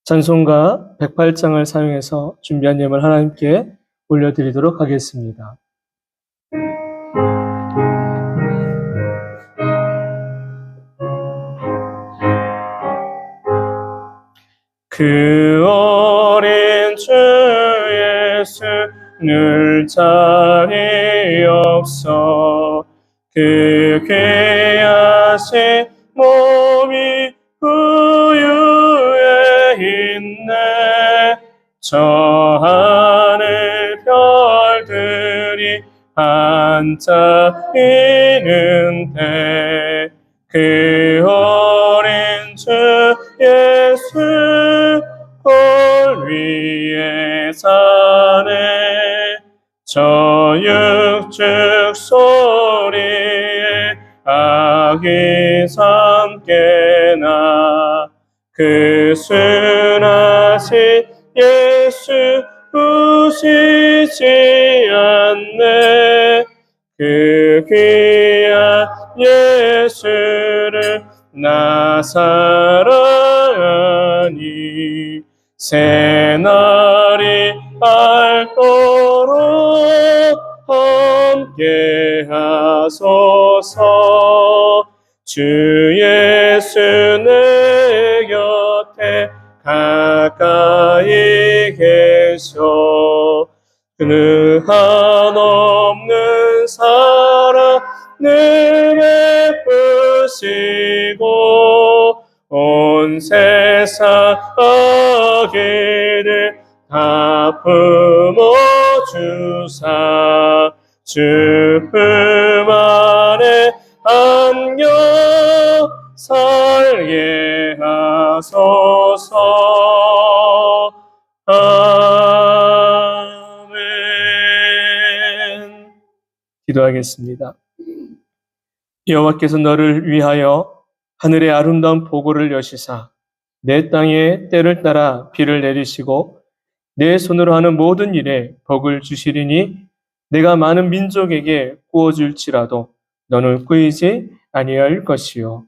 찬송가 108장을 사용해서 준비한 예물 하나님께 올려드리도록 하겠습니다. 그 어린 주 예수 늘 자리 없어 그 귀하신 몸이 우유에 있네. 저 하늘 별들이 반짝이는데 그 어린 주 예수 볼 위에 사네. 저 육축 소리에 아기 삼게나 그 순하신 예수 우시지 않네. 그 귀한 예수를 나 사랑하니 새날이 밝도록 함께 하소서. 주 예수 내 곁에 가까이 계셔 그는 한없는 사랑 늘 베푸시고 온 세상 악인을 다 품어주사 주 품 안에 안겨 살게 하소서. 아멘. 기도하겠습니다. 여호와께서 너를 위하여 하늘의 아름다운 보고를 여시사 내 땅에 때를 따라 비를 내리시고 내 손으로 하는 모든 일에 복을 주시리니 내가 많은 민족에게 구워줄지라도 너는 꾸이지 아니할 것이요.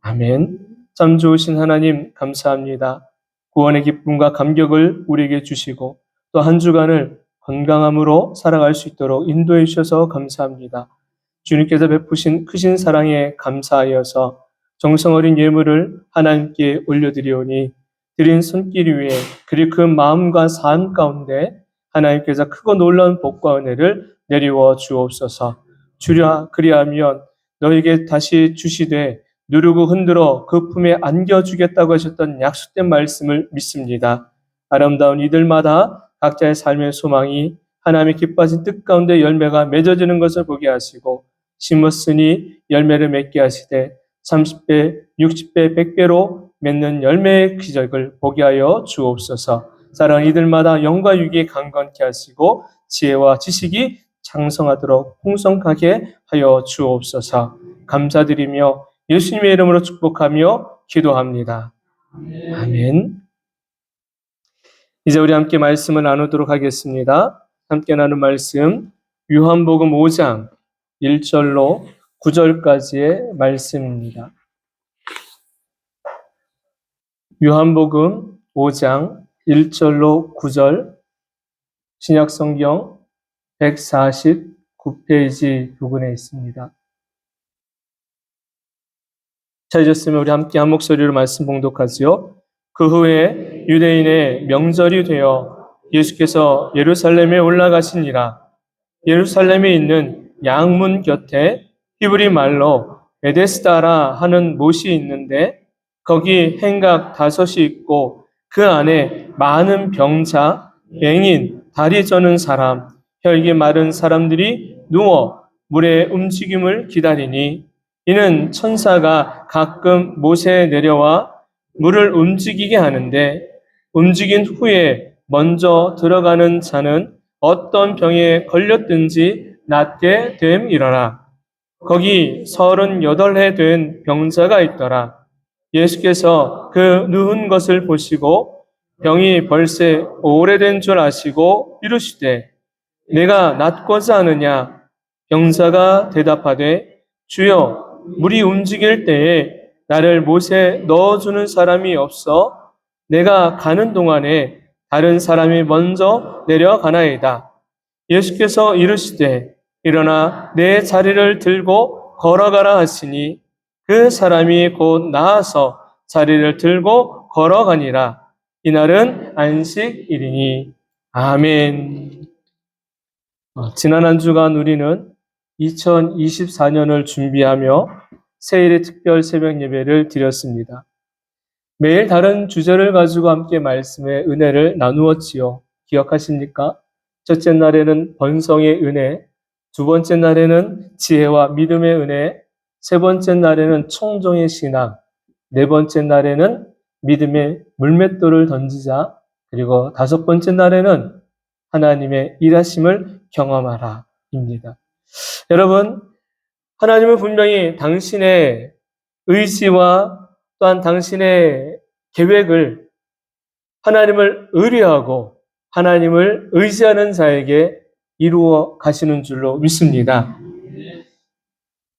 아멘. 참 좋으신 하나님 감사합니다. 구원의 기쁨과 감격을 우리에게 주시고 또 한 주간을 건강함으로 살아갈 수 있도록 인도해 주셔서 감사합니다. 주님께서 베푸신 크신 사랑에 감사하여서 정성 어린 예물을 하나님께 올려드리오니 드린 손길 위에 그리고 그 마음과 삶 가운데 하나님께서 크고 놀라운 복과 은혜를 내리워 주옵소서. 주랴 그리하면 너에게 다시 주시되 누르고 흔들어 그 품에 안겨주겠다고 하셨던 약속된 말씀을 믿습니다. 아름다운 이들마다 각자의 삶의 소망이 하나님의 기뻐하신 뜻 가운데 열매가 맺어지는 것을 보게 하시고 심었으니 열매를 맺게 하시되 30배, 60배, 100배로 맺는 열매의 기적을 보게 하여 주옵소서. 사랑하는 이들마다 영과 유익에 강건케 하시고 지혜와 지식이 장성하도록 풍성하게 하여 주옵소서. 감사드리며 예수님의 이름으로 축복하며 기도합니다. 아멘. 이제 우리 함께 말씀을 나누도록 하겠습니다. 함께 나눈 말씀 요한복음 5장 1절로 9절까지의 말씀입니다. 요한복음 5장 1절로 9절 신약성경 149페이지 부분에 있습니다. 찾으셨으면 우리 함께 한 목소리로 말씀 봉독하지요. 그 후에 유대인의 명절이 되어 예수께서 예루살렘에 올라가시니라. 예루살렘에 있는 양문 곁에 히브리 말로 베데스다라 하는 못이 있는데 거기 행각 5이 있고 그 안에 많은 병자, 맹인, 다리 저는 사람, 혈기 마른 사람들이 누워 물의 움직임을 기다리니 이는 천사가 가끔 못에 내려와 물을 움직이게 하는데 움직인 후에 먼저 들어가는 자는 어떤 병에 걸렸든지 낫게 됨이러라. 거기 38해 된 병자가 있더라. 예수께서 그 누운 것을 보시고 병이 벌새 오래된 줄 아시고 이르시되 내가 낫고자 하느냐? 병자가 대답하되 주여 물이 움직일 때에 나를 못에 넣어주는 사람이 없어 내가 가는 동안에 다른 사람이 먼저 내려가나이다. 예수께서 이르시되 일어나 내 자리를 들고 걸어가라 하시니 그 사람이 곧 나아서 자리를 들고 걸어가니라. 이날은 안식일이니. 아멘. 지난 한 주간 우리는 2024년을 준비하며 새해의 특별 새벽 예배를 드렸습니다. 매일 다른 주제를 가지고 함께 말씀의 은혜를 나누었지요. 기억하십니까? 첫째 날에는 번성의 은혜, 두 번째 날에는 지혜와 믿음의 은혜, 세 번째 날에는 청종의 신앙, 네 번째 날에는 믿음의 물맷돌을 던지자, 그리고 다섯 번째 날에는 하나님의 일하심을 경험하라 입니다. 여러분, 하나님은 분명히 당신의 의지와 또한 당신의 계획을 하나님을 의뢰하고 하나님을 의지하는 자에게 이루어 가시는 줄로 믿습니다.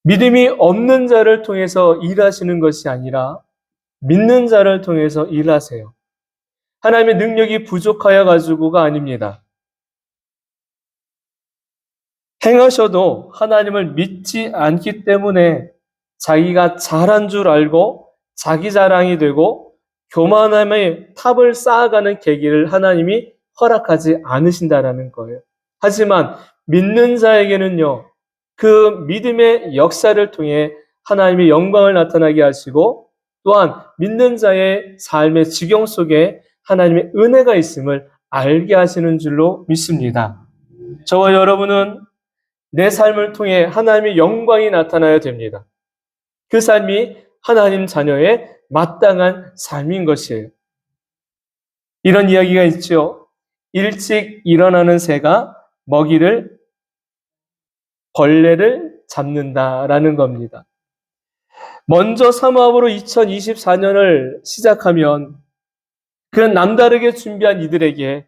믿음이 없는 자를 통해서 일하시는 것이 아니라 믿는 자를 통해서 일하세요. 하나님의 능력이 부족하여 가지고가 아닙니다. 행하셔도 하나님을 믿지 않기 때문에 자기가 잘한 줄 알고 자기 자랑이 되고 교만함의 탑을 쌓아가는 계기를 하나님이 허락하지 않으신다라는 거예요. 하지만 믿는 자에게는요, 그 믿음의 역사를 통해 하나님의 영광을 나타나게 하시고 또한 믿는 자의 삶의 지경 속에 하나님의 은혜가 있음을 알게 하시는 줄로 믿습니다. 저와 여러분은 내 삶을 통해 하나님의 영광이 나타나야 됩니다. 그 삶이 하나님 자녀의 마땅한 삶인 것이에요. 이런 이야기가 있죠. 일찍 일어나는 새가 벌레를 잡는다라는 겁니다. 먼저 사모함으로 2024년을 시작하면 그런 남다르게 준비한 이들에게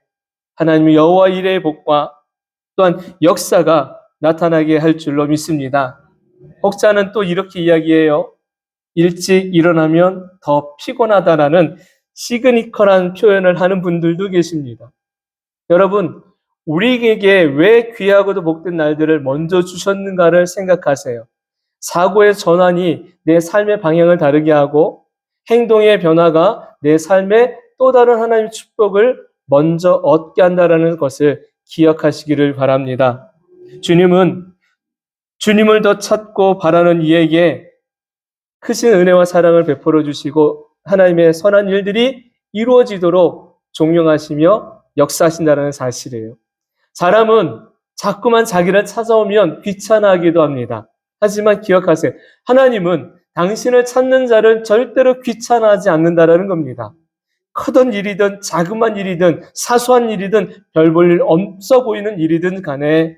하나님의 여호와 이레의 복과 또한 역사가 나타나게 할 줄로 믿습니다. 혹자는 또 이렇게 이야기해요. 일찍 일어나면 더 피곤하다라는 시그니컬한 표현을 하는 분들도 계십니다. 여러분, 우리에게 왜 귀하고도 복된 날들을 먼저 주셨는가를 생각하세요. 사고의 전환이 내 삶의 방향을 다르게 하고 행동의 변화가 내 삶의 또 다른 하나님의 축복을 먼저 얻게 한다는 것을 기억하시기를 바랍니다. 주님은 주님을 더 찾고 바라는 이에게 크신 은혜와 사랑을 베풀어 주시고 하나님의 선한 일들이 이루어지도록 종용하시며 역사하신다는 사실이에요. 사람은 자꾸만 자기를 찾아오면 귀찮아하기도 합니다. 하지만 기억하세요. 하나님은 당신을 찾는 자를 절대로 귀찮아하지 않는다라는 겁니다. 크던 일이든 자그마한 일이든 사소한 일이든 별 볼 일 없어 보이는 일이든 간에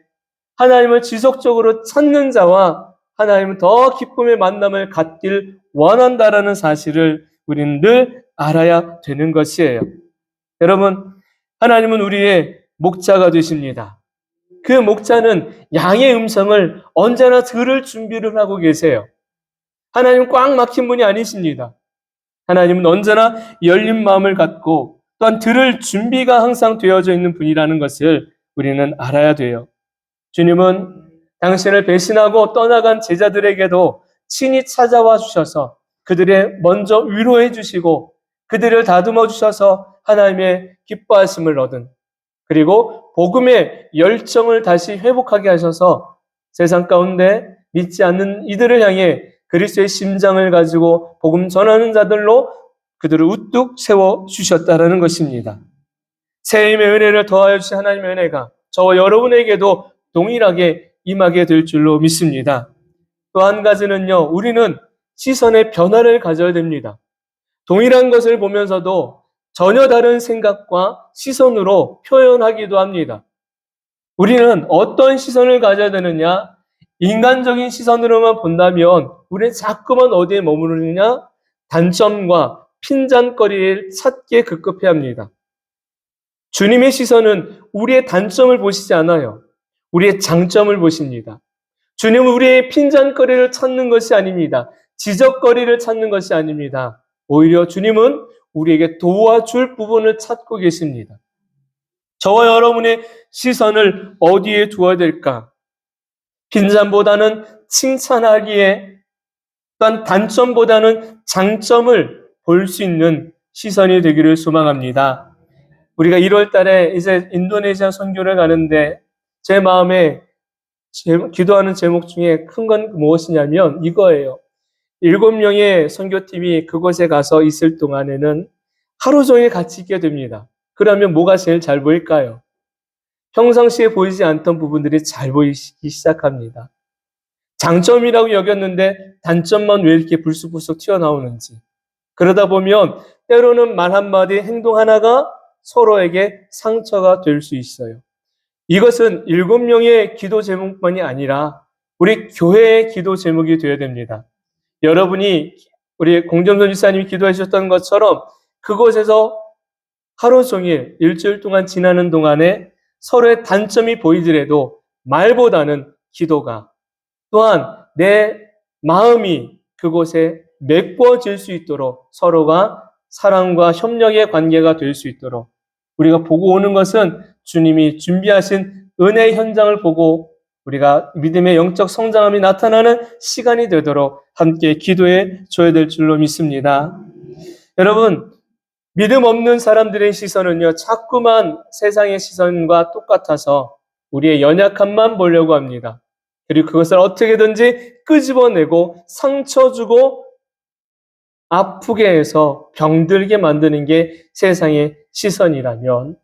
하나님을 지속적으로 찾는 자와 하나님은 더 기쁨의 만남을 갖길 원한다라는 사실을 우리는 늘 알아야 되는 것이에요. 여러분, 하나님은 우리의 목자가 되십니다. 그 목자는 양의 음성을 언제나 들을 준비를 하고 계세요. 하나님은 꽉 막힌 분이 아니십니다. 하나님은 언제나 열린 마음을 갖고 또한 들을 준비가 항상 되어져 있는 분이라는 것을 우리는 알아야 돼요. 주님은 당신을 배신하고 떠나간 제자들에게도 친히 찾아와 주셔서 그들의 먼저 위로해 주시고 그들을 다듬어 주셔서 하나님의 기뻐하심을 얻은 그리고 복음의 열정을 다시 회복하게 하셔서 세상 가운데 믿지 않는 이들을 향해 그리스도의 심장을 가지고 복음 전하는 자들로 그들을 우뚝 세워 주셨다라는 것입니다. 새해임의 은혜를 더하여 주신 하나님의 은혜가 저와 여러분에게도 동일하게 임하게 될 줄로 믿습니다. 또 한 가지는요, 우리는 시선의 변화를 가져야 됩니다. 동일한 것을 보면서도 전혀 다른 생각과 시선으로 표현하기도 합니다. 우리는 어떤 시선을 가져야 되느냐? 인간적인 시선으로만 본다면 우리는 자꾸만 어디에 머무르느냐? 단점과 핀잔거리를 찾게 급급해 합니다. 주님의 시선은 우리의 단점을 보시지 않아요. 우리의 장점을 보십니다. 주님은 우리의 핀잔거리를 찾는 것이 아닙니다. 지적거리를 찾는 것이 아닙니다. 오히려 주님은 우리에게 도와줄 부분을 찾고 계십니다. 저와 여러분의 시선을 어디에 두어야 될까? 빈잔보다는 칭찬하기에, 또한 단점보다는 장점을 볼 수 있는 시선이 되기를 소망합니다. 우리가 1월 달에 이제 인도네시아 선교를 가는데 제 마음에 기도하는 제목 중에 큰 건 무엇이냐면 이거예요. 7명의 선교팀이 그곳에 가서 있을 동안에는 하루 종일 같이 있게 됩니다. 그러면 뭐가 제일 잘 보일까요? 평상시에 보이지 않던 부분들이 잘 보이기 시작합니다. 장점이라고 여겼는데 단점만 왜 이렇게 불쑥불쑥 튀어나오는지. 그러다 보면 때로는 말 한마디, 행동 하나가 서로에게 상처가 될 수 있어요. 이것은 7명의 기도 제목만이 아니라 우리 교회의 기도 제목이 되어야 됩니다. 여러분이 우리 공정선 지사님이 기도해 주셨던 것처럼 그곳에서 하루 종일 일주일 동안 지나는 동안에 서로의 단점이 보이더라도 말보다는 기도가, 또한 내 마음이 그곳에 메꿔질 수 있도록 서로가 사랑과 협력의 관계가 될 수 있도록 우리가 보고 오는 것은 주님이 준비하신 은혜의 현장을 보고 우리가 믿음의 영적 성장함이 나타나는 시간이 되도록 함께 기도해 줘야 될 줄로 믿습니다. 여러분, 믿음 없는 사람들의 시선은요, 자꾸만 세상의 시선과 똑같아서 우리의 연약함만 보려고 합니다. 그리고 그것을 어떻게든지 끄집어내고 상처 주고 아프게 해서 병들게 만드는 게 세상의 시선이라면,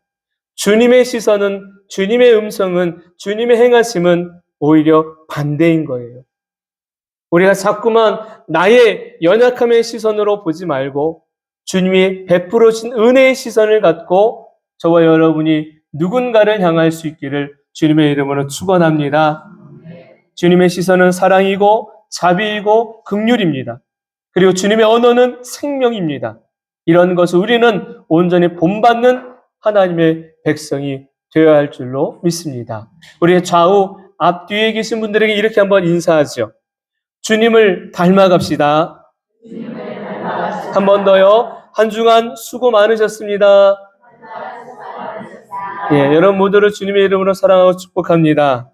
주님의 시선은, 주님의 음성은, 주님의 행하심은 오히려 반대인 거예요. 우리가 자꾸만 나의 연약함의 시선으로 보지 말고 주님이 베풀어 주신 은혜의 시선을 갖고 저와 여러분이 누군가를 향할 수 있기를 주님의 이름으로 축원합니다. 주님의 시선은 사랑이고 자비이고 긍휼입니다. 그리고 주님의 언어는 생명입니다. 이런 것을 우리는 온전히 본받는 하나님의 백성이 되어야 할 줄로 믿습니다. 우리의 좌우 앞뒤에 계신 분들에게 이렇게 한번 인사하죠. 주님을 닮아갑시다. 한 번 더요. 한 주간 수고 많으셨습니다. 예, 여러분 모두를 주님의 이름으로 사랑하고 축복합니다.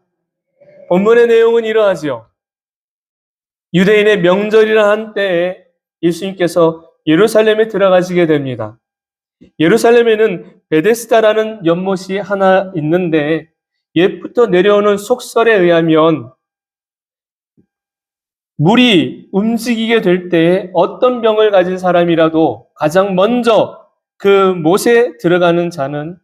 본문의 내용은 이러하죠. 유대인의 명절이라 한 때에 예수님께서 예루살렘에 들어가시게 됩니다. 예루살렘에는 베데스다라는 연못이 하나 있는데 옛부터 내려오는 속설에 의하면 물이 움직이게 될 때 어떤 병을 가진 사람이라도 가장 먼저 그 못에 들어가는 자는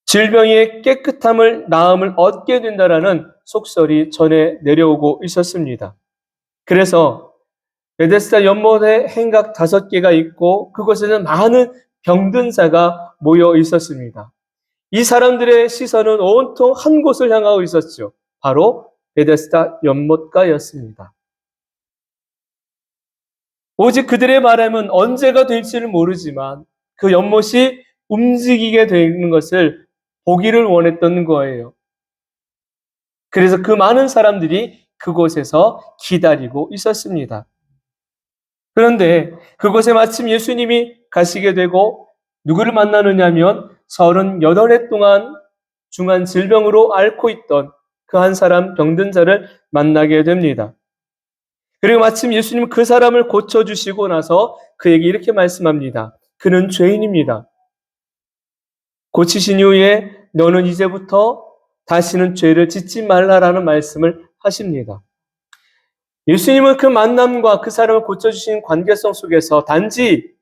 질병의 깨끗함을, 나음을 얻게 된다라는 속설이 전해 내려오고 있었습니다. 그래서 베데스다 연못에 행각 5개가 있고 그곳에는 많은 병든 자가 모여 있었습니다. 이 사람들의 시선은 온통 한 곳을 향하고 있었죠. 바로 베데스다 연못가였습니다. 오직 그들의 바람은 언제가 될지를 모르지만 그 연못이 움직이게 되는 것을 보기를 원했던 거예요. 그래서 그 많은 사람들이 그곳에서 기다리고 있었습니다. 그런데 그곳에 마침 예수님이 가시게 되고 누구를 만나느냐면 38해 동안 중한 질병으로 앓고 있던 그 한 사람 병든 자를 만나게 됩니다. 그리고 마침 예수님은 그 사람을 고쳐주시고 나서 그에게 이렇게 말씀합니다. 그는 죄인입니다. 고치신 이후에 너는 이제부터 다시는 죄를 짓지 말라라는 말씀을 하십니다. 예수님은 그 만남과 그 사람을 고쳐주신 관계성 속에서 단지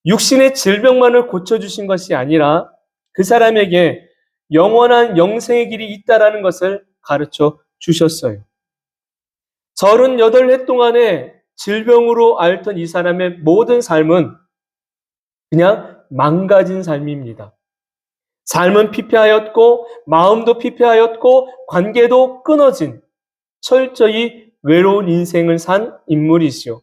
육신의 질병만을 고쳐주신 것이 아니라 그 사람에게 영원한 영생의 길이 있다라는 것을 가르쳐 주셨어요. 38해 동안에 질병으로 앓던 이 사람의 모든 삶은 그냥 망가진 삶입니다. 삶은 피폐하였고 마음도 피폐하였고 관계도 끊어진 철저히 외로운 인생을 산 인물이시오.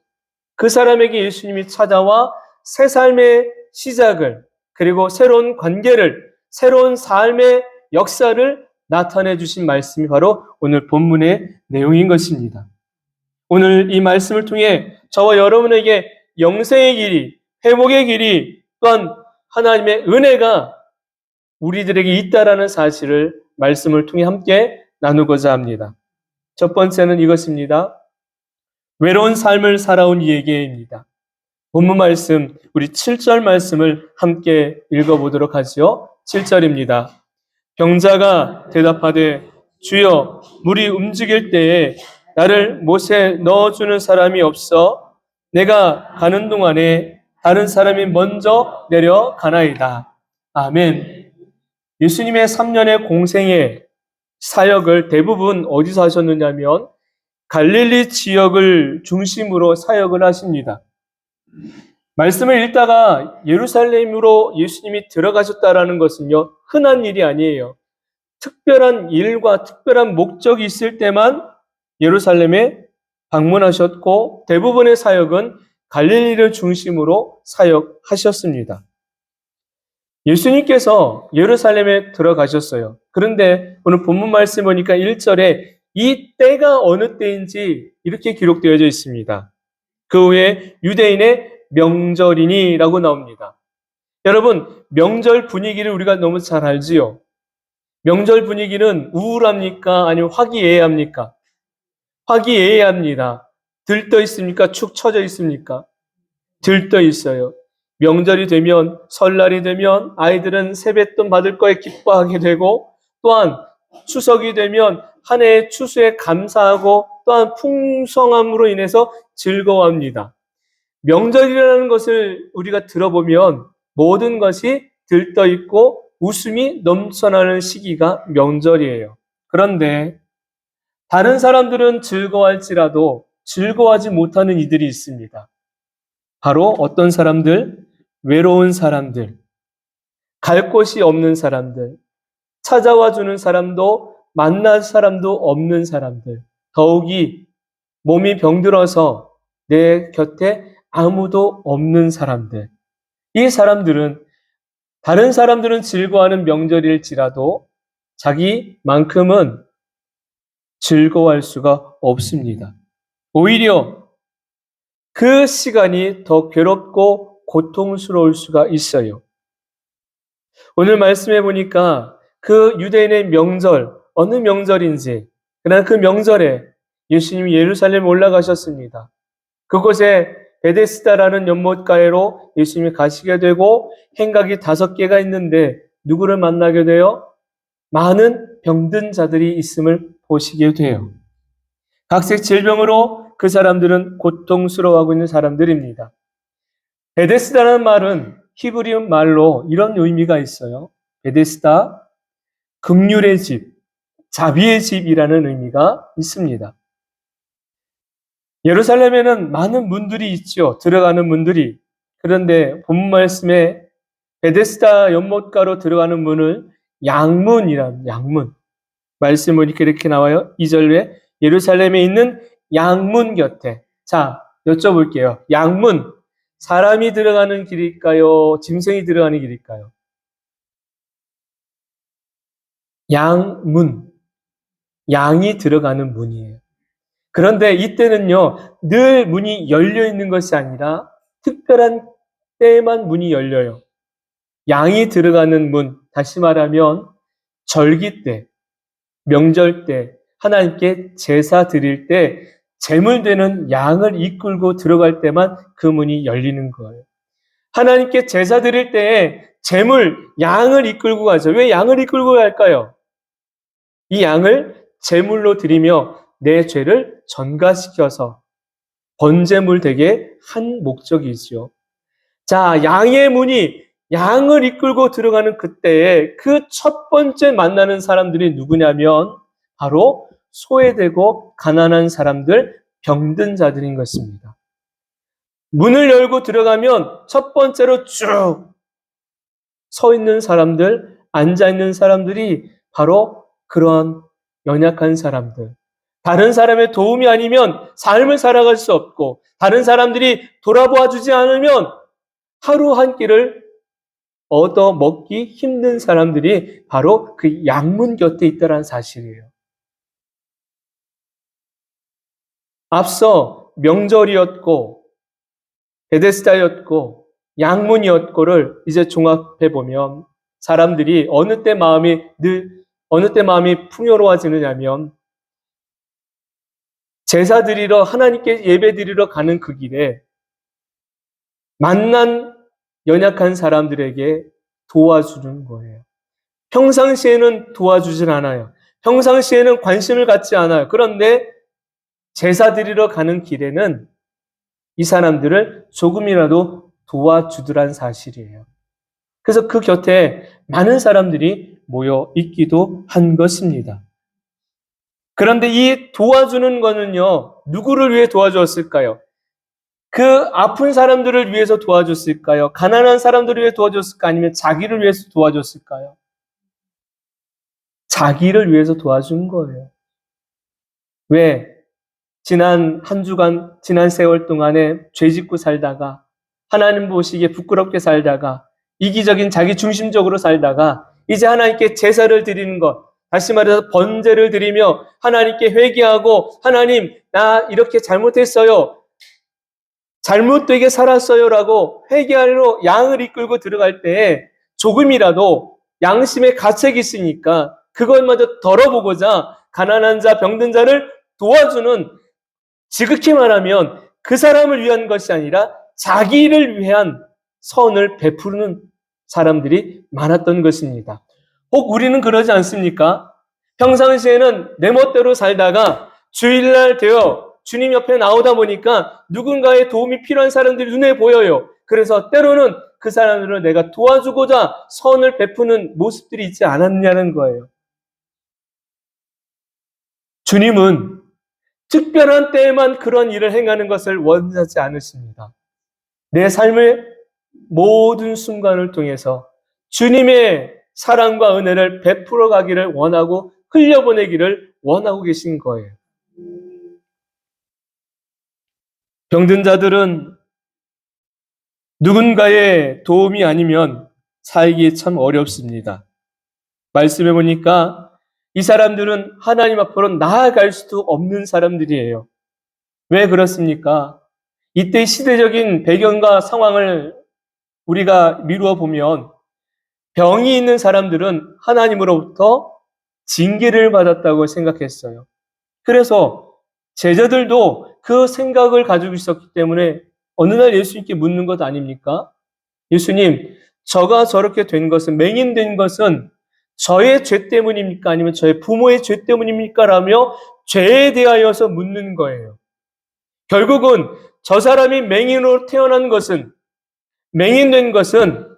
그 사람에게 예수님이 찾아와 새 삶의 시작을, 그리고 새로운 관계를, 새로운 삶의 역사를 나타내 주신 말씀이 바로 오늘 본문의 내용인 것입니다. 오늘 이 말씀을 통해 저와 여러분에게 영생의 길이, 회복의 길이 또한 하나님의 은혜가 우리들에게 있다라는 사실을 말씀을 통해 함께 나누고자 합니다. 첫 번째는 이것입니다. 외로운 삶을 살아온 이에게입니다. 본문 말씀, 우리 7절 말씀을 함께 읽어보도록 하지요. 7절입니다. 병자가 대답하되 주여 물이 움직일 때에 나를 못에 넣어주는 사람이 없어 내가 가는 동안에 다른 사람이 먼저 내려가나이다. 아멘. 예수님의 3년의 공생의 사역을 대부분 어디서 하셨느냐면 갈릴리 지역을 중심으로 사역을 하십니다. 말씀을 읽다가 예루살렘으로 예수님이 들어가셨다라는 것은요, 흔한 일이 아니에요. 특별한 일과 특별한 목적이 있을 때만 예루살렘에 방문하셨고 대부분의 사역은 갈릴리를 중심으로 사역하셨습니다. 예수님께서 예루살렘에 들어가셨어요. 그런데 오늘 본문 말씀 보니까 1절에 이 때가 어느 때인지 이렇게 기록되어져 있습니다. 그 후에 유대인의 명절이니라고 나옵니다. 여러분, 명절 분위기를 우리가 너무 잘 알지요. 명절 분위기는 우울합니까? 아니면 화기애애합니까? 화기애애합니다. 들떠 있습니까? 축 처져 있습니까? 들떠 있어요. 명절이 되면, 설날이 되면 아이들은 세뱃돈 받을 거에 기뻐하게 되고, 또한 추석이 되면 한 해의 추수에 감사하고 또한 풍성함으로 인해서 즐거워합니다. 명절이라는 것을 우리가 들어보면 모든 것이 들떠 있고 웃음이 넘쳐나는 시기가 명절이에요. 그런데 다른 사람들은 즐거워할지라도 즐거워하지 못하는 이들이 있습니다. 바로 어떤 사람들? 외로운 사람들, 갈 곳이 없는 사람들, 찾아와 주는 사람도 만날 사람도 없는 사람들, 더욱이 몸이 병들어서 내 곁에 아무도 없는 사람들. 이 사람들은 다른 사람들은 즐거워하는 명절일지라도 자기만큼은 즐거워할 수가 없습니다. 오히려 그 시간이 더 괴롭고 고통스러울 수가 있어요. 오늘 말씀해 보니까 그 유대인의 명절, 어느 명절인지, 그러나 그 명절에 예수님이 예루살렘에 올라가셨습니다. 그곳에 베데스다라는 연못가에로 예수님이 가시게 되고 행각이 5개가 있는데 누구를 만나게 돼요? 많은 병든 자들이 있음을 보시게 돼요. 각색 질병으로 그 사람들은 고통스러워하고 있는 사람들입니다. 베데스다라는 말은 히브리 말로 이런 의미가 있어요. 베데스다, 긍휼의 집, 자비의 집이라는 의미가 있습니다. 예루살렘에는 많은 문들이 있죠. 들어가는 문들이. 그런데 본문 말씀에 베데스다 연못가로 들어가는 문을 양문이라는 양문. 말씀 보니까 이렇게 나와요. 2절에 예루살렘에 있는 양문 곁에. 자, 여쭤볼게요. 양문. 사람이 들어가는 길일까요? 짐승이 들어가는 길일까요? 양문. 양이 들어가는 문이에요. 그런데 이때는요, 늘 문이 열려 있는 것이 아니라 특별한 때에만 문이 열려요. 양이 들어가는 문, 다시 말하면 절기 때, 명절 때, 하나님께 제사 드릴 때 제물 되는 양을 이끌고 들어갈 때만 그 문이 열리는 거예요. 하나님께 제사 드릴 때에 제물, 양을 이끌고 가죠. 왜 양을 이끌고 갈까요? 이 양을 제물로 드리며 내 죄를 전가시켜서 번제물 되게 한 목적이지요. 자, 양의 문이 양을 이끌고 들어가는 그때에 그 첫 번째 만나는 사람들이 누구냐면 바로 소외되고 가난한 사람들, 병든 자들인 것입니다. 문을 열고 들어가면 첫 번째로 쭉 서 있는 사람들, 앉아 있는 사람들이 바로 그런 연약한 사람들. 다른 사람의 도움이 아니면 삶을 살아갈 수 없고 다른 사람들이 돌아보아 주지 않으면 하루 한 끼를 얻어 먹기 힘든 사람들이 바로 그 양문 곁에 있다는 사실이에요. 앞서 명절이었고 베데스다였고 양문이었고를 이제 종합해 보면 사람들이 어느 때 마음이 풍요로워지느냐면 제사 드리러 하나님께 예배 드리러 가는 그 길에 만난 연약한 사람들에게 도와주는 거예요. 평상시에는 도와주진 않아요. 평상시에는 관심을 갖지 않아요. 그런데 제사 드리러 가는 길에는 이 사람들을 조금이라도 도와주더란 사실이에요. 그래서 그 곁에 많은 사람들이 모여 있기도 한 것입니다. 그런데 이 도와주는 거는요, 누구를 위해 도와주었을까요? 그 아픈 사람들을 위해서 도와줬을까요? 가난한 사람들을 위해 도와줬을까? 아니면 자기를 위해서 도와줬을까요? 자기를 위해서 도와준 거예요. 왜? 지난 한 주간, 지난 세월 동안에 죄 짓고 살다가, 하나님 보시기에 부끄럽게 살다가, 이기적인 자기 중심적으로 살다가, 이제 하나님께 제사를 드리는 것, 다시 말해서 번제를 드리며 하나님께 회개하고, 하나님, 나 이렇게 잘못했어요. 잘못되게 살았어요라고 회개하러 양을 이끌고 들어갈 때에 조금이라도 양심의 가책이 있으니까 그것마저 덜어보고자 가난한 자, 병든 자를 도와주는, 지극히 말하면 그 사람을 위한 것이 아니라 자기를 위한 선을 베푸는 사람들이 많았던 것입니다. 혹 우리는 그러지 않습니까? 평상시에는 내 멋대로 살다가 주일날 되어 주님 옆에 나오다 보니까 누군가의 도움이 필요한 사람들이 눈에 보여요. 그래서 때로는 그 사람들을 내가 도와주고자 선을 베푸는 모습들이 있지 않았냐는 거예요. 주님은 특별한 때에만 그런 일을 행하는 것을 원하지 않으십니다. 내 삶의 모든 순간을 통해서 주님의 사랑과 은혜를 베풀어 가기를 원하고 흘려보내기를 원하고 계신 거예요. 병든 자들은 누군가의 도움이 아니면 살기 참 어렵습니다. 말씀해 보니까 이 사람들은 하나님 앞으로 나아갈 수도 없는 사람들이에요. 왜 그렇습니까? 이때 시대적인 배경과 상황을 우리가 미루어 보면 병이 있는 사람들은 하나님으로부터 징계를 받았다고 생각했어요. 그래서 제자들도 그 생각을 가지고 있었기 때문에 어느 날 예수님께 묻는 것 아닙니까? 예수님, 저가 저렇게 된 것은, 맹인된 것은 저의 죄 때문입니까? 아니면 저의 부모의 죄 때문입니까? 라며 죄에 대하여서 묻는 거예요. 결국은 저 사람이 맹인으로 태어난 것은, 맹인된 것은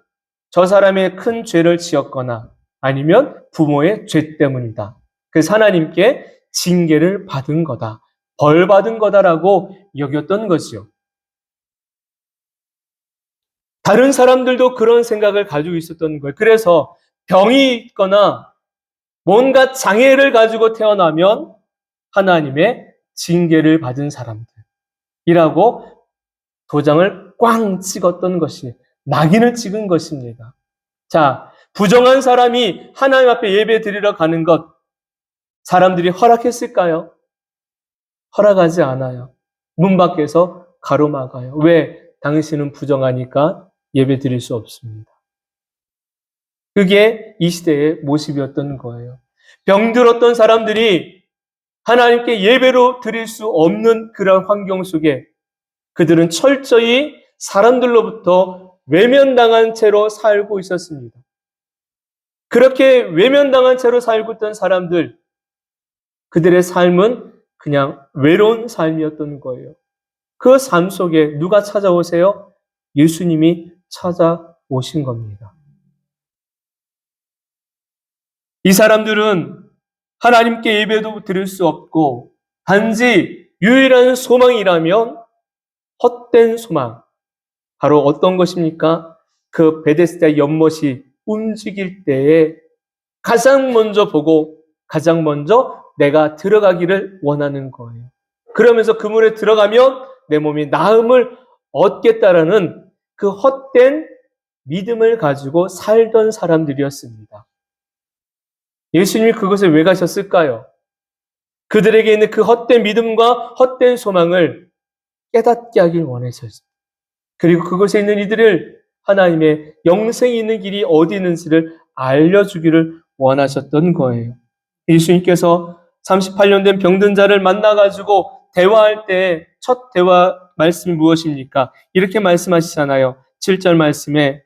저 사람의 큰 죄를 지었거나 아니면 부모의 죄 때문이다. 그래서 하나님께 징계를 받은 거다. 벌 받은 거다라고 여겼던 것이요. 다른 사람들도 그런 생각을 가지고 있었던 거예요. 그래서 병이 있거나 뭔가 장애를 가지고 태어나면 하나님의 징계를 받은 사람들이라고 도장을 꽝 찍었던 것이, 낙인을 찍은 것입니다. 자, 부정한 사람이 하나님 앞에 예배 드리러 가는 것, 사람들이 허락했을까요? 허락하지 않아요. 문 밖에서 가로막아요. 왜? 당신은 부정하니까 예배 드릴 수 없습니다. 그게 이 시대의 모습이었던 거예요. 병들었던 사람들이 하나님께 예배로 드릴 수 없는 그런 환경 속에 그들은 철저히 사람들로부터 외면당한 채로 살고 있었습니다. 그렇게 외면당한 채로 살고 있던 사람들, 그들의 삶은 그냥 외로운 삶이었던 거예요. 그 삶 속에 누가 찾아오세요? 예수님이 찾아오신 겁니다. 이 사람들은 하나님께 예배도 드릴 수 없고 단지 유일한 소망이라면 헛된 소망. 바로 어떤 것입니까? 그 베데스다 연못이 움직일 때에 가장 먼저 보고 가장 먼저 내가 들어가기를 원하는 거예요. 그러면서 그 물에 들어가면 내 몸이 나음을 얻겠다라는 그 헛된 믿음을 가지고 살던 사람들이었습니다. 예수님이 그것을 왜 가셨을까요? 그들에게 있는 그 헛된 믿음과 헛된 소망을 깨닫게 하길 원하셨습니다. 그리고 그곳에 있는 이들을 하나님의 영생이 있는 길이 어디 있는지를 알려주기를 원하셨던 거예요. 예수님께서 38년 된 병든 자를 만나가지고 대화할 때 첫 대화 말씀이 무엇입니까? 이렇게 말씀하시잖아요. 7절 말씀에,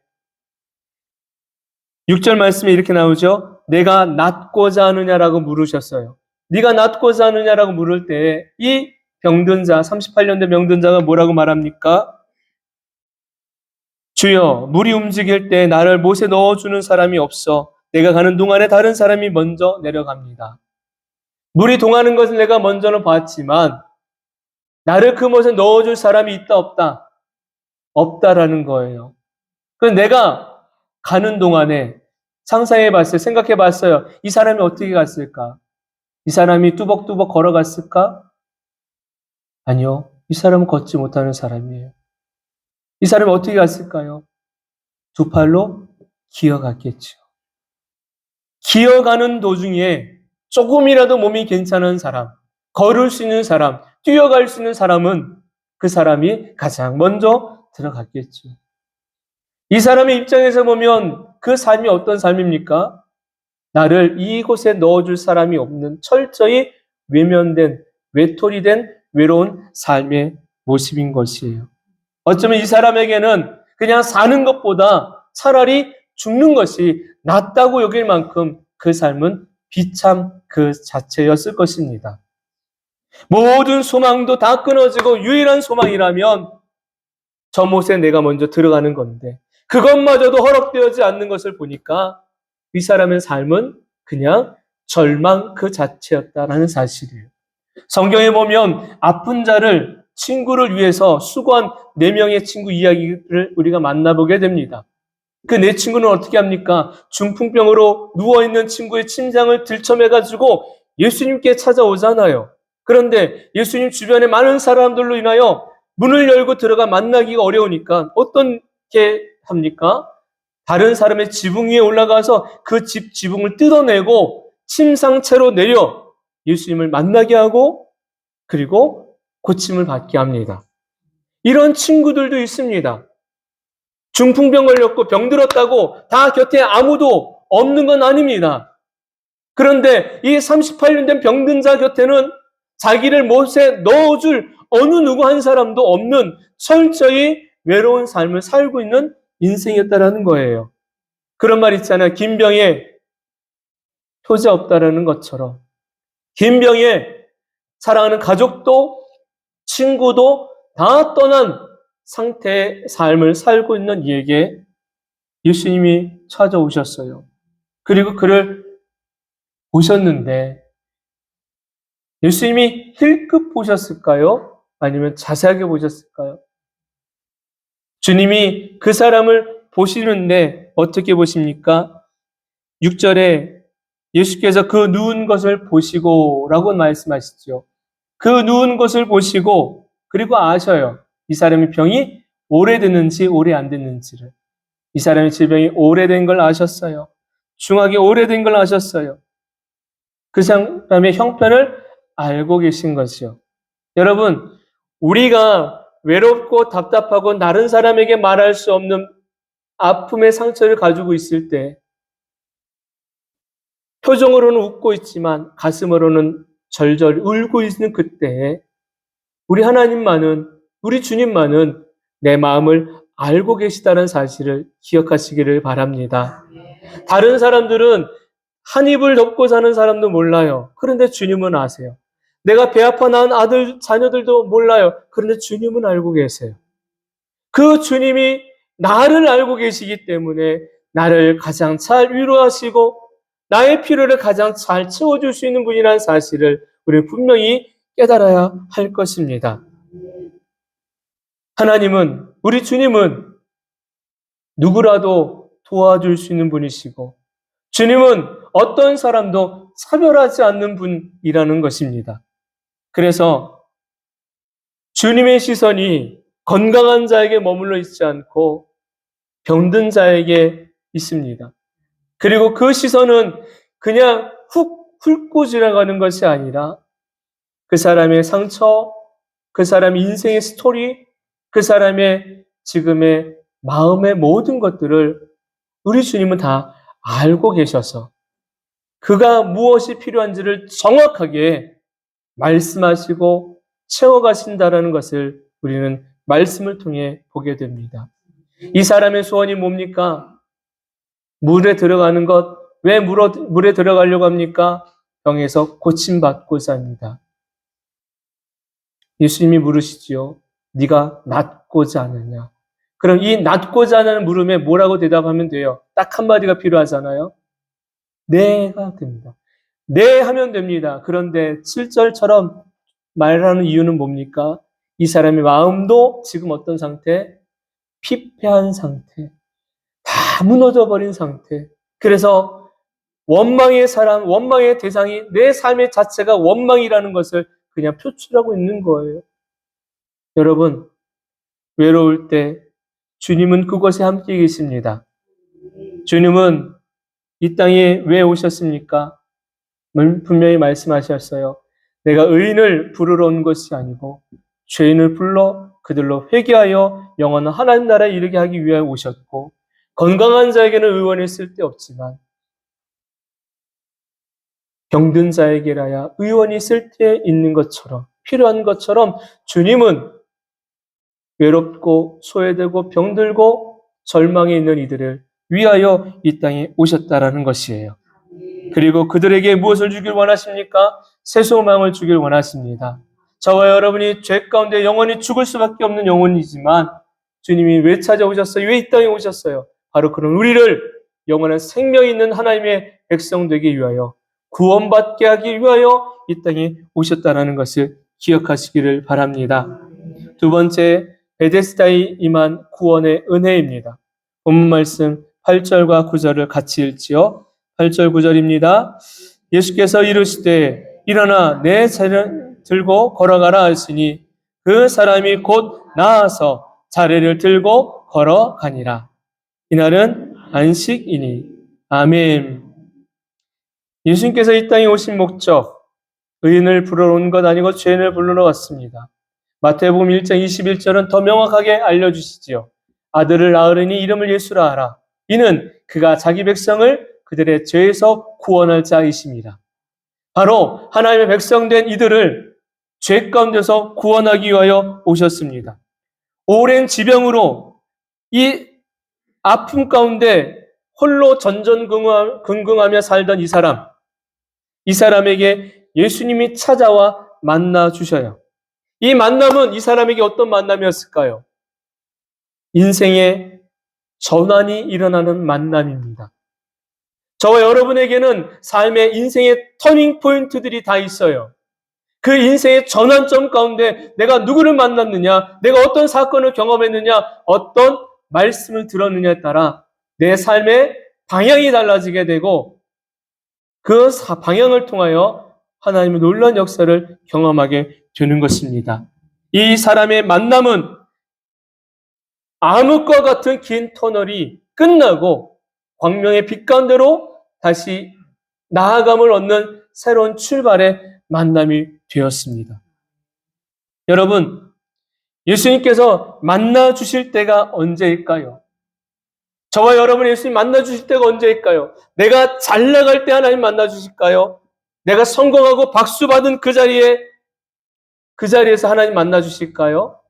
6절 말씀에 이렇게 나오죠. 내가 낫고자 하느냐라고 물으셨어요. 네가 낫고자 하느냐라고 물을 때 이 병든 자, 38년 된 병든 자가 뭐라고 말합니까? 주여, 물이 움직일 때 나를 못에 넣어주는 사람이 없어 내가 가는 동안에 다른 사람이 먼저 내려갑니다. 물이 동하는 것을 내가 먼저는 봤지만 나를 그 못에 넣어줄 사람이 있다 없다? 없다라는 거예요. 그래서 내가 가는 동안에 상상해 봤어요. 생각해 봤어요. 이 사람이 어떻게 갔을까? 이 사람이 뚜벅뚜벅 걸어갔을까? 아니요. 이 사람은 걷지 못하는 사람이에요. 이 사람이 어떻게 갔을까요? 두 팔로 기어갔겠죠. 기어가는 도중에 조금이라도 몸이 괜찮은 사람, 걸을 수 있는 사람, 뛰어갈 수 있는 사람은 그 사람이 가장 먼저 들어갔겠죠. 이 사람의 입장에서 보면 그 삶이 어떤 삶입니까? 나를 이곳에 넣어줄 사람이 없는 철저히 외면된, 외톨이 된 외로운 삶의 모습인 것이에요. 어쩌면 이 사람에게는 그냥 사는 것보다 차라리 죽는 것이 낫다고 여길 만큼 그 삶은 비참 그 자체였을 것입니다. 모든 소망도 다 끊어지고 유일한 소망이라면 저 못에 내가 먼저 들어가는 건데 그것마저도 허락되어지 않는 것을 보니까 이 사람의 삶은 그냥 절망 그 자체였다라는 사실이에요. 성경에 보면 아픈 자를 친구를 위해서 수고한 4명의 친구 이야기를 우리가 만나보게 됩니다. 그 4친구는 어떻게 합니까? 중풍병으로 누워있는 친구의 침상을 들쳐매가지고 예수님께 찾아오잖아요. 그런데 예수님 주변에 많은 사람들로 인하여 문을 열고 들어가 만나기가 어려우니까 어떻게 합니까? 다른 사람의 지붕 위에 올라가서 그 지붕을 뜯어내고 침상채로 내려 예수님을 만나게 하고 그리고 고침을 받게 합니다. 이런 친구들도 있습니다. 중풍병 걸렸고 병들었다고 다 곁에 아무도 없는 건 아닙니다. 그런데 이 38년 된 병든 자 곁에는 자기를 못에 넣어줄 어느 누구 한 사람도 없는 철저히 외로운 삶을 살고 있는 인생이었다라는 거예요. 그런 말 있잖아요. 긴 병에 효자 없다라는 것처럼 긴 병에 사랑하는 가족도 친구도 다 떠난 상태의 삶을 살고 있는 이에게 예수님이 찾아오셨어요. 그리고 그를 보셨는데 예수님이 힐끗 보셨을까요? 아니면 자세하게 보셨을까요? 주님이 그 사람을 보시는데 어떻게 보십니까? 6절에 예수께서 그 누운 것을 보시고 라고 말씀하시죠. 그 누운 것을 보시고 그리고 아셔요. 이 사람의 병이 오래됐는지 오래 안 됐는지를. 이 사람의 질병이 오래된 걸 아셨어요. 중하게 오래된 걸 아셨어요. 그 사람의 형편을 알고 계신 것이요. 여러분, 우리가 외롭고 답답하고 다른 사람에게 말할 수 없는 아픔의 상처를 가지고 있을 때 표정으로는 웃고 있지만 가슴으로는 절절 울고 있는 그때에 우리 하나님만은, 우리 주님만은 내 마음을 알고 계시다는 사실을 기억하시기를 바랍니다. 다른 사람들은 한 입을 덮고 사는 사람도 몰라요. 그런데 주님은 아세요. 내가 배 아파 낳은 아들, 자녀들도 몰라요. 그런데 주님은 알고 계세요. 그 주님이 나를 알고 계시기 때문에 나를 가장 잘 위로하시고 나의 필요를 가장 잘 채워줄 수 있는 분이라는 사실을 우리 분명히 깨달아야 할 것입니다. 하나님은, 우리 주님은 누구라도 도와줄 수 있는 분이시고 주님은 어떤 사람도 차별하지 않는 분이라는 것입니다. 그래서 주님의 시선이 건강한 자에게 머물러 있지 않고 병든 자에게 있습니다. 그리고 그 시선은 그냥 훑고 지나가는 것이 아니라 그 사람의 상처, 그 사람의 인생의 스토리, 그 사람의 지금의 마음의 모든 것들을 우리 주님은 다 알고 계셔서 그가 무엇이 필요한지를 정확하게 말씀하시고 채워가신다라는 것을 우리는 말씀을 통해 보게 됩니다. 이 사람의 소원이 뭡니까? 물에 들어가는 것. 왜 물에 들어가려고 합니까? 병에서 고침받고자 합니다. 예수님이 물으시지요. 네가 낫고자 하느냐? 그럼 이 낫고자 하는 물음에 뭐라고 대답하면 돼요? 딱 한마디가 필요하잖아요. 네가 됩니다. 네 하면 됩니다. 그런데 7절처럼 말하는 이유는 뭡니까? 이 사람의 마음도 지금 어떤 상태? 피폐한 상태. 다 무너져 버린 상태. 그래서 원망의 사람, 원망의 대상이 내 삶의 자체가 원망이라는 것을 그냥 표출하고 있는 거예요. 여러분, 외로울 때 주님은 그곳에 함께 계십니다. 주님은 이 땅에 왜 오셨습니까? 분명히 말씀하셨어요. 내가 의인을 부르러 온 것이 아니고 죄인을 불러 그들로 회개하여 영원한 하나님 나라에 이르게 하기 위하여 오셨고, 건강한 자에게는 의원이 쓸데없지만 병든 자에게라야 의원이 쓸데 있는 것처럼, 필요한 것처럼 주님은 외롭고 소외되고 병들고 절망에 있는 이들을 위하여 이 땅에 오셨다라는 것이에요. 그리고 그들에게 무엇을 주길 원하십니까? 새 소망을 주길 원하십니다. 저와 여러분이 죄 가운데 영원히 죽을 수밖에 없는 영혼이지만 주님이 왜 찾아오셨어요? 왜 이 땅에 오셨어요? 바로 그런 우리를 영원한 생명 있는 하나님의 백성 되기 위하여, 구원받게 하기 위하여 이 땅에 오셨다는 것을 기억하시기를 바랍니다. 두 번째, 베데스다에 임한 구원의 은혜입니다. 본문 말씀 8절과 9절을 같이 읽지요. 8절 9절입니다. 예수께서 이르시되 일어나 내 자리를 들고 걸어가라 하시니 그 사람이 곧 나아서 자리를 들고 걸어가니라. 이날은 안식이니. 아멘. 예수님께서 이 땅에 오신 목적, 의인을 부르러 온 것 아니고 죄인을 부르러 왔습니다. 마태복음 1장 21절은 더 명확하게 알려주시지요. 아들을 낳으리니 이름을 예수라 하라. 이는 그가 자기 백성을 그들의 죄에서 구원할 자이십니다. 바로 하나님의 백성된 이들을 죄 가운데서 구원하기 위하여 오셨습니다. 오랜 지병으로 이 아픔 가운데 홀로 전전긍긍하며 살던 이 사람에게 예수님이 찾아와 만나 주셔요. 이 만남은 이 사람에게 어떤 만남이었을까요? 인생의 전환이 일어나는 만남입니다. 저와 여러분에게는 삶의 인생의 터닝 포인트들이 다 있어요. 그 인생의 전환점 가운데 내가 누구를 만났느냐, 내가 어떤 사건을 경험했느냐, 어떤 말씀을 들었느냐에 따라 내 삶의 방향이 달라지게 되고 그 방향을 통하여 하나님의 놀라운 역사를 경험하게 되는 것입니다. 이 사람의 만남은 암흑과 같은 긴 터널이 끝나고 광명의 빛 가운데로 다시 나아감을 얻는 새로운 출발의 만남이 되었습니다. 여러분, 예수님께서 만나 주실 때가 언제일까요? 저와 여러분 예수님 만나 주실 때가 언제일까요? 내가 잘 나갈 때 하나님 만나 주실까요? 내가 성공하고 박수 받은 그 자리에서 하나님 만나 주실까요?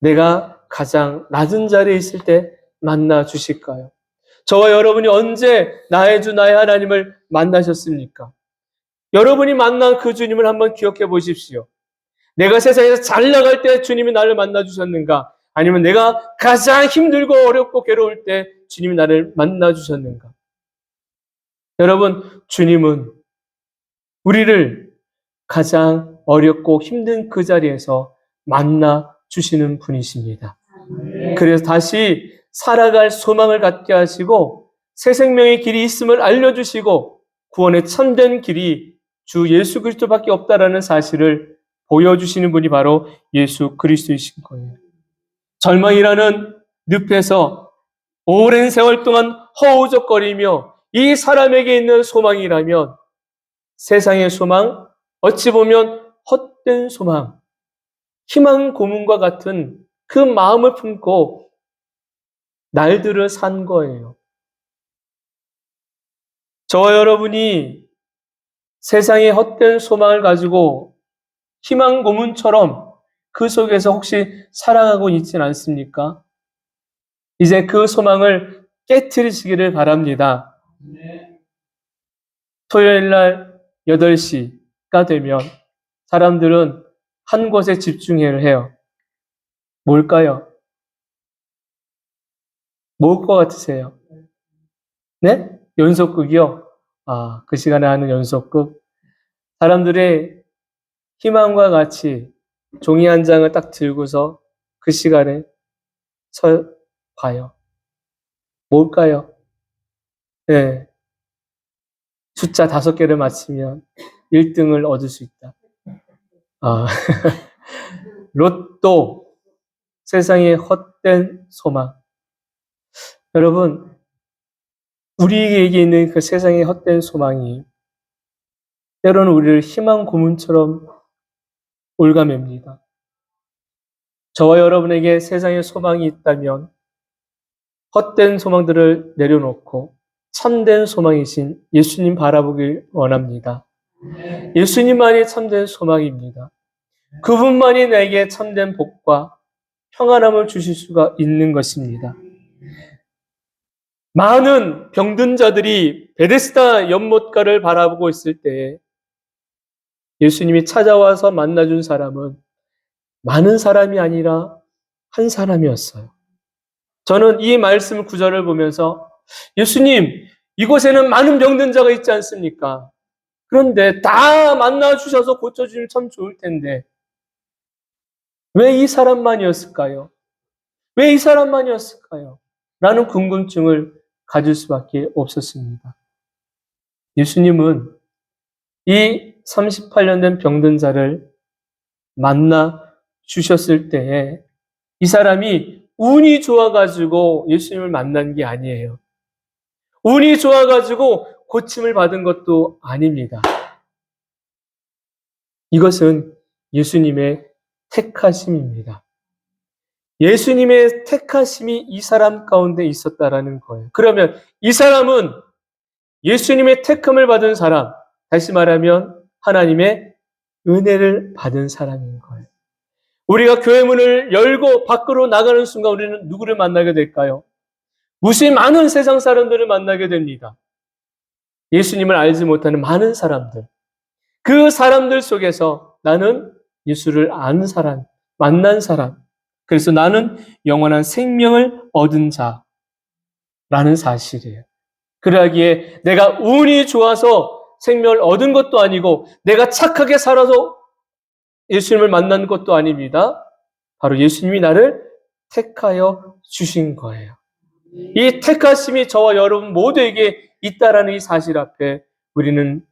내가 가장 낮은 자리에 있을 때 만나 주실까요? 저와 여러분이 언제 나의 주 나의 하나님을 만나셨습니까? 여러분이 만난 그 주님을 한번 기억해 보십시오. 내가 세상에서 잘 나갈 때 주님이 나를 만나 주셨는가? 아니면 내가 가장 힘들고 어렵고 괴로울 때 주님이 나를 만나 주셨는가? 여러분, 주님은 우리를 가장 어렵고 힘든 그 자리에서 만나 주시는 분이십니다. 그래서 다시 살아갈 소망을 갖게 하시고 새 생명의 길이 있음을 알려주시고 구원의 참된 길이 주 예수 그리스도밖에 없다라는 사실을 보여주시는 분이 바로 예수 그리스도이신 거예요. 절망이라는 늪에서 오랜 세월 동안 허우적거리며 이 사람에게 있는 소망이라면 세상의 소망, 어찌 보면 헛된 소망, 희망 고문과 같은 그 마음을 품고 날들을 산 거예요. 저와 여러분이 세상의 헛된 소망을 가지고 희망 고문처럼 그 속에서 혹시 살아가고 있진 않습니까? 이제 그 소망을 깨트리시기를 바랍니다. 토요일 날 8시가 되면 사람들은 한 곳에 집중을 해요. 뭘까요? 뭘 것 같으세요? 네? 연속극이요? 아, 그 시간에 하는 연속극. 사람들의 희망과 같이 종이 한 장을 딱 들고서 그 시간에 서 봐요. 뭘까요? 네. 숫자 5개를 맞히면 1등을 얻을 수 있다. 아, 로또, 세상의 헛된 소망. 여러분, 우리에게 있는 그 세상의 헛된 소망이 때로는 우리를 희망 고문처럼 올가맵니다. 저와 여러분에게 세상에 소망이 있다면 헛된 소망들을 내려놓고 참된 소망이신 예수님 바라보길 원합니다. 예수님만이 참된 소망입니다. 그분만이 내게 참된 복과 평안함을 주실 수가 있는 것입니다. 많은 병든 자들이 베데스다 연못가를 바라보고 있을 때 예수님이 찾아와서 만나준 사람은 많은 사람이 아니라 한 사람이었어요. 저는 이 말씀 구절을 보면서 예수님, 이곳에는 많은 병든 자가 있지 않습니까? 그런데 다 만나주셔서 고쳐주시면 참 좋을 텐데 왜 이 사람만이었을까요? 왜 이 사람만이었을까요? 라는 궁금증을 가질 수밖에 없었습니다. 예수님은 이 38년 된 병든 자를 만나 주셨을 때에 이 사람이 운이 좋아가지고 예수님을 만난 게 아니에요. 운이 좋아가지고 고침을 받은 것도 아닙니다. 이것은 예수님의 택하심입니다. 예수님의 택하심이 이 사람 가운데 있었다라는 거예요. 그러면 이 사람은 예수님의 택함을 받은 사람, 다시 말하면 하나님의 은혜를 받은 사람인 거예요. 우리가 교회 문을 열고 밖으로 나가는 순간 우리는 누구를 만나게 될까요? 무수히 많은 세상 사람들을 만나게 됩니다. 예수님을 알지 못하는 많은 사람들. 그 사람들 속에서 나는 예수를 아는 사람, 만난 사람. 그래서 나는 영원한 생명을 얻은 자라는 사실이에요. 그러기에 내가 운이 좋아서 생명을 얻은 것도 아니고 내가 착하게 살아서 예수님을 만난 것도 아닙니다. 바로 예수님이 나를 택하여 주신 거예요. 이 택하심이 저와 여러분 모두에게 있다라는 이 사실 앞에 우리는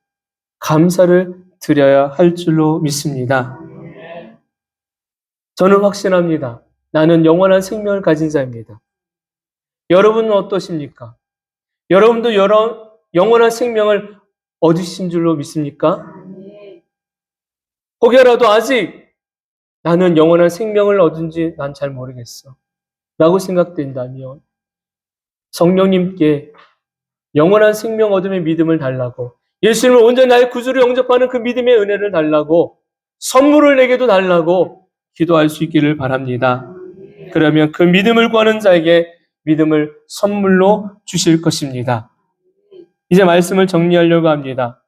감사를 드려야 할 줄로 믿습니다. 저는 확신합니다. 나는 영원한 생명을 가진 자입니다. 여러분은 어떠십니까? 여러분도 영원한 생명을 얻으신 줄로 믿습니까? 혹여라도 아직 나는 영원한 생명을 얻은지 난 잘 모르겠어 라고 생각된다면 성령님께 영원한 생명 얻음의 믿음을 달라고 예수님을 온전히 나의 구주로 영접하는 그 믿음의 은혜를 달라고 선물을 내게도 달라고 기도할 수 있기를 바랍니다. 그러면 그 믿음을 구하는 자에게 믿음을 선물로 주실 것입니다. 이제 말씀을 정리하려고 합니다.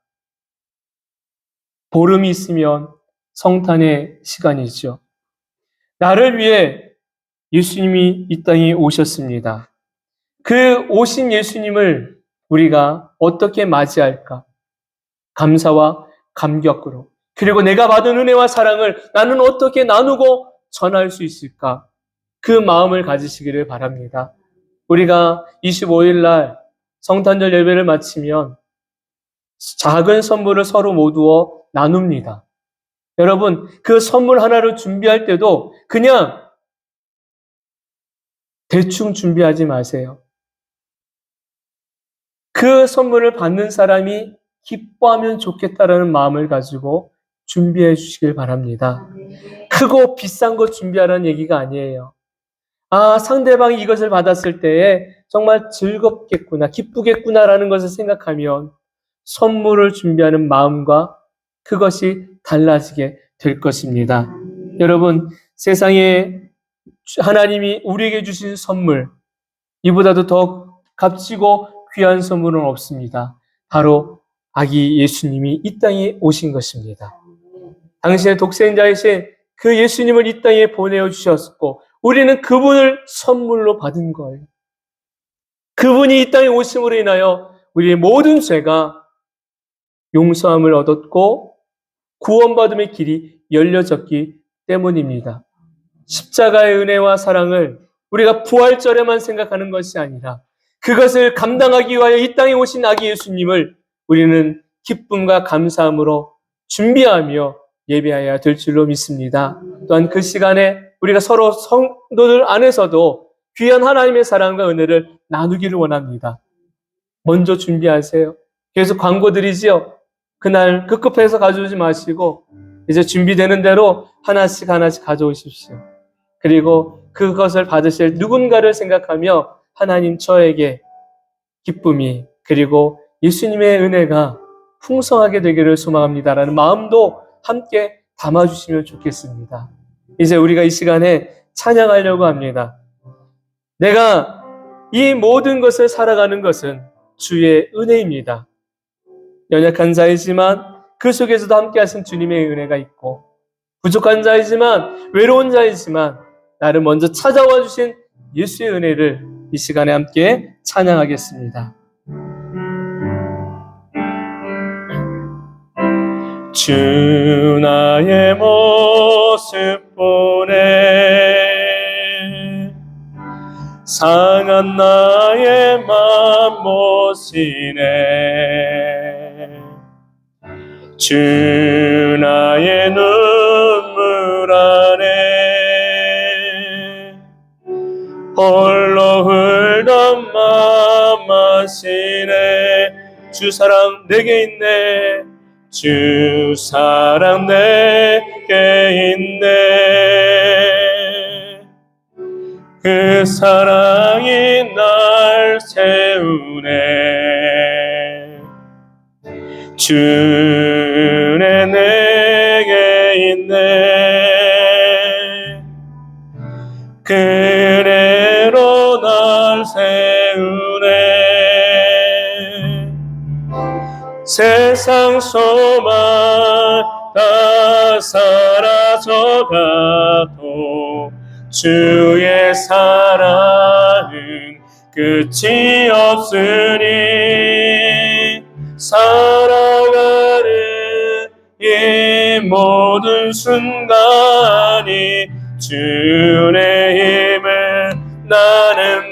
보름이 있으면 성탄의 시간이죠. 나를 위해 예수님이 이 땅에 오셨습니다. 그 오신 예수님을 우리가 어떻게 맞이할까? 감사와 감격으로. 그리고 내가 받은 은혜와 사랑을 나는 어떻게 나누고 전할 수 있을까? 그 마음을 가지시기를 바랍니다. 우리가 25일 날 성탄절 예배를 마치면 작은 선물을 서로 모두어 나눕니다. 여러분, 그 선물 하나를 준비할 때도 그냥 대충 준비하지 마세요. 그 선물을 받는 사람이 기뻐하면 좋겠다라는 마음을 가지고 준비해 주시길 바랍니다. 크고 비싼 거 준비하라는 얘기가 아니에요. 상대방이 이것을 받았을 때에 정말 즐겁겠구나, 기쁘겠구나라는 것을 생각하면 선물을 준비하는 마음과 그것이 달라지게 될 것입니다. 여러분, 세상에 하나님이 우리에게 주신 선물, 이보다도 더 값지고 귀한 선물은 없습니다. 바로 아기 예수님이 이 땅에 오신 것입니다. 당신의 독생자이신 그 예수님을 이 땅에 보내주셨고 우리는 그분을 선물로 받은 거예요. 그분이 이 땅에 오심으로 인하여 우리의 모든 죄가 용서함을 얻었고 구원받음의 길이 열려졌기 때문입니다. 십자가의 은혜와 사랑을 우리가 부활절에만 생각하는 것이 아니라 그것을 감당하기 위하여 이 땅에 오신 아기 예수님을 우리는 기쁨과 감사함으로 준비하며 예배해야 될 줄로 믿습니다. 또한 그 시간에 우리가 서로 성도들 안에서도 귀한 하나님의 사랑과 은혜를 나누기를 원합니다. 먼저 준비하세요. 계속 광고 드리지요. 그날 급급해서 가져오지 마시고 이제 준비되는 대로 하나씩 가져오십시오. 그리고 그것을 받으실 누군가를 생각하며 하나님 저에게 기쁨이 그리고 예수님의 은혜가 풍성하게 되기를 소망합니다라는 마음도 함께 담아주시면 좋겠습니다. 이제 우리가 이 시간에 찬양하려고 합니다. 내가 이 모든 것을 살아가는 것은 주의 은혜입니다. 연약한 자이지만 그 속에서도 함께 하신 주님의 은혜가 있고 부족한 자이지만 외로운 자이지만 나를 먼저 찾아와 주신 예수의 은혜를 이 시간에 함께 찬양하겠습니다. 주 나의 모습 보네 상한 나의 맘 모시네 주 나의 눈물 안에 홀로 흘던 맘 아시네 주 사랑 내게 있네 주 사랑 내게 있네 그 사랑이 날 세우네 주 은혜 내게 있네 그 은혜로 날 세우네 세상 소망 다 사라져가도 주의 사랑은 끝이 없으니 살아가는 이 모든 순간이 주의 힘을 나는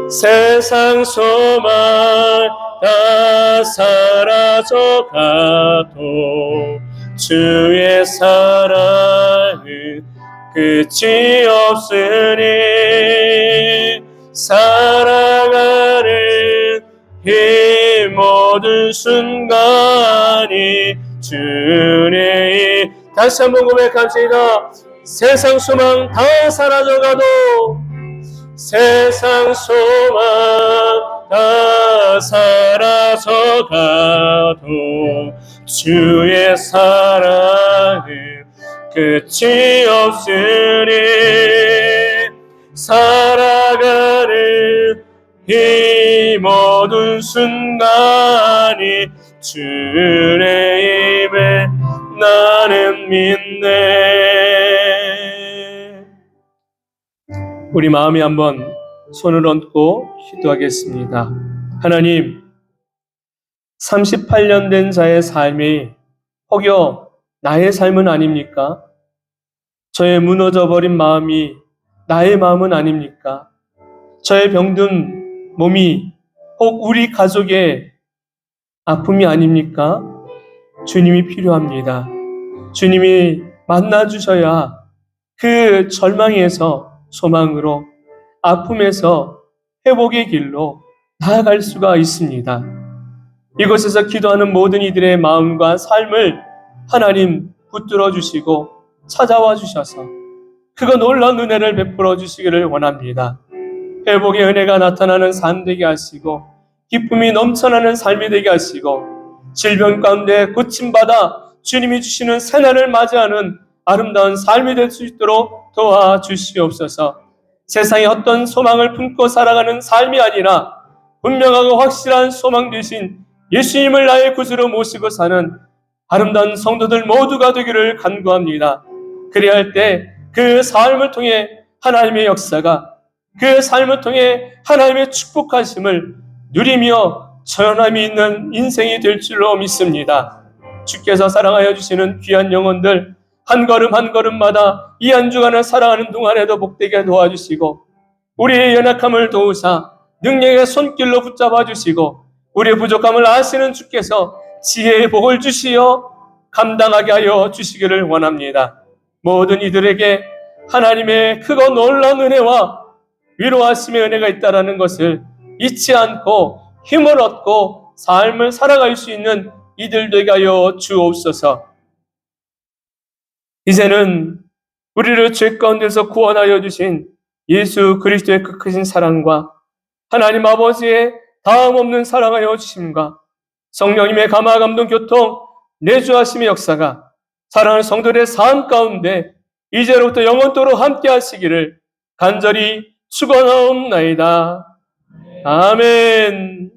세상 소망 다 사라져가도 주의 사랑은 끝이 없으니 살아가는 이 모든 순간이 주의 다시 한번 고백합시다. 세상 소망 다 사라져가도 세상 소망 다 사라져가도 주의 사랑은 끝이 없으니 살아가는 이 모든 순간이 주의 힘에 나는 믿네. 우리 마음에 한번 손을 얹고 기도하겠습니다. 하나님, 38년 된 자의 삶이 혹여 나의 삶은 아닙니까? 저의 무너져버린 마음이 나의 마음은 아닙니까? 저의 병든 몸이 혹 우리 가족의 아픔이 아닙니까? 주님이 필요합니다. 주님이 만나주셔야 그 절망에서 소망으로 아픔에서 회복의 길로 나아갈 수가 있습니다. 이곳에서 기도하는 모든 이들의 마음과 삶을 하나님 붙들어 주시고 찾아와 주셔서 그거 놀라운 은혜를 베풀어 주시기를 원합니다. 회복의 은혜가 나타나는 삶 되게 하시고 기쁨이 넘쳐나는 삶이 되게 하시고 질병 가운데 고침받아 주님이 주시는 새날을 맞이하는 아름다운 삶이 될 수 있도록 도와주시옵소서. 세상에 어떤 소망을 품고 살아가는 삶이 아니라 분명하고 확실한 소망 되신 예수님을 나의 구주로 모시고 사는 아름다운 성도들 모두가 되기를 간구합니다. 그래야 할 때 그 삶을 통해 하나님의 역사가, 그 삶을 통해 하나님의 축복하심을 누리며 전함이 있는 인생이 될 줄로 믿습니다. 주께서 사랑하여 주시는 귀한 영혼들 한 걸음 한 걸음마다 이 한 주간을 살아가는 동안에도 복되게 도와주시고 우리의 연약함을 도우사 능력의 손길로 붙잡아 주시고 우리의 부족함을 아시는 주께서 지혜의 복을 주시어 감당하게 하여 주시기를 원합니다. 모든 이들에게 하나님의 크고 놀라운 은혜와 위로하심의 은혜가 있다는 것을 잊지 않고 힘을 얻고 삶을 살아갈 수 있는 이들 되게 하여 주옵소서. 이제는 우리를 죄 가운데서 구원하여 주신 예수 그리스도의 그 크신 사랑과 하나님 아버지의 다음 없는 사랑하여 주심과 성령님의 감화 감동 교통 내주하심의 역사가 사랑하는 성도들의 삶 가운데 이제로부터 영원토록 함께 하시기를 간절히 축원하옵나이다. 아멘.